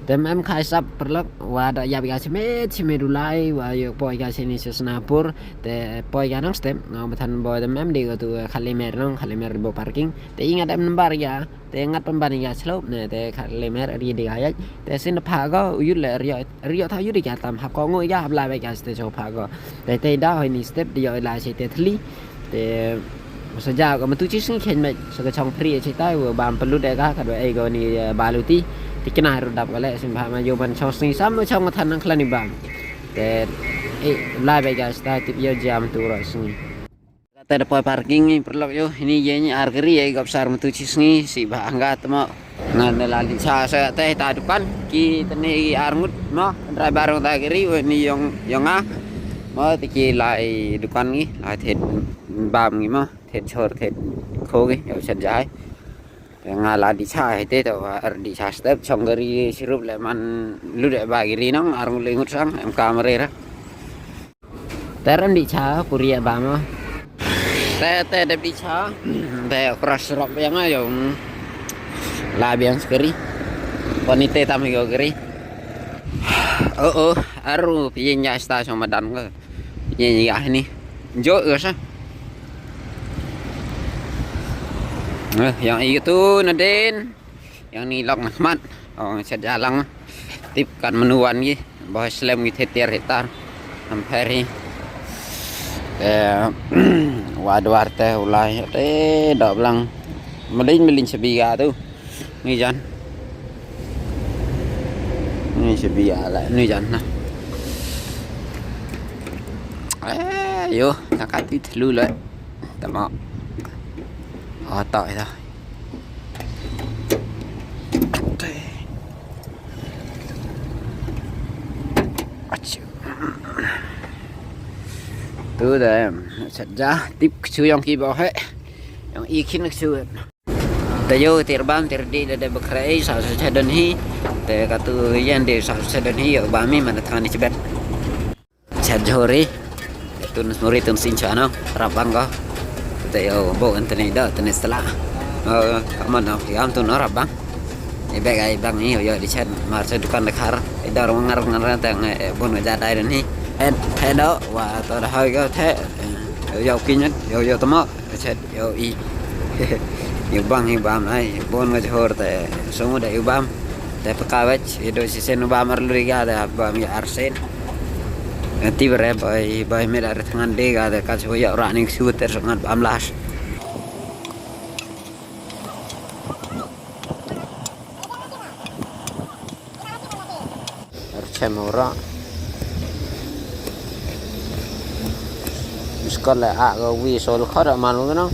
Tem em khai sap perlok wa da ya biga chime dulai wa yo poi ga sini senapur te poi ga nang step ngau bethan boy tem em di go tu khalimer bo parking te ingat em nembar ya te ingat pemban ya slop ne te khalimer ri di ga te sin pha go uyut le rio tha yut di ga tam hap ko ngoi ya hap lai ba ga ste cho pha go te da hoi ni step di yo la si te thli te saja ko metu chi sing khen me so ka chong pri chi tai wo bam pelut de ga ka do ai go ni baluti kena rodap kale simba ma yo ban sosni sam chong than nang khlani bam te lai ba guys ta tip yo jam tu ro sini kata depan parking ni perlok yo ini ye ni argeri ye gap sar metu cisni si ba angga temo ngan lali sa te ta depan ki teni arngut mo drai barang ta geri ni yong a mo ti lai depan ni lai thet bam ni mo thet chor thet kho gi yo chen jai ngala di chai te to di cha step chong gari sirup le man lu de ba giri nong arung lengut sang em kamera ra teran di cha puria ba mo te de di cha te cross rock yang ayo la biang sekali wanite tami go gari aru pinya sta sama dan ke ya ini jo sa yang itu Nadine yang ni lok Ahmad set jalang tip kan menuan gi bahas slam gi hetar hampir waduh arte ulai dok bilang melin sebiga tu ni jan ni sebiga lah ni jan nah yo nak ati telu lah tama tak dah. Tu dah saja tip kecil yang kibau he yang ikin kecil. Tayo terbang terdi ada berkerai satu sadan hi. Te katu yang de satu sadan hi yang bami mana tangan ni cebet. Sajori. Tu nusmuri tu sinchano rabang ko. Tayo bo antene da tene setelah kaman am tu norab bang ibek ai bang ni yo di chat mar sa dukan dekhar idar ngar tang bon ga dai dan ni he do wa to da hơi go the yo kin yo tomo chat yo i yo bang hi bam ai bon ga jor te songo da yo bam te pakawach ido si sen bam ar luriga da bam ya arsen nanti by mera tangan de ga da ka ya running shooter sangat 18 Arcemora sekolah agak wisol khara malu kan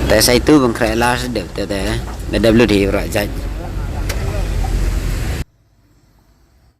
tại sao tu bằng khỏe la sẽ được để WD rồi chạy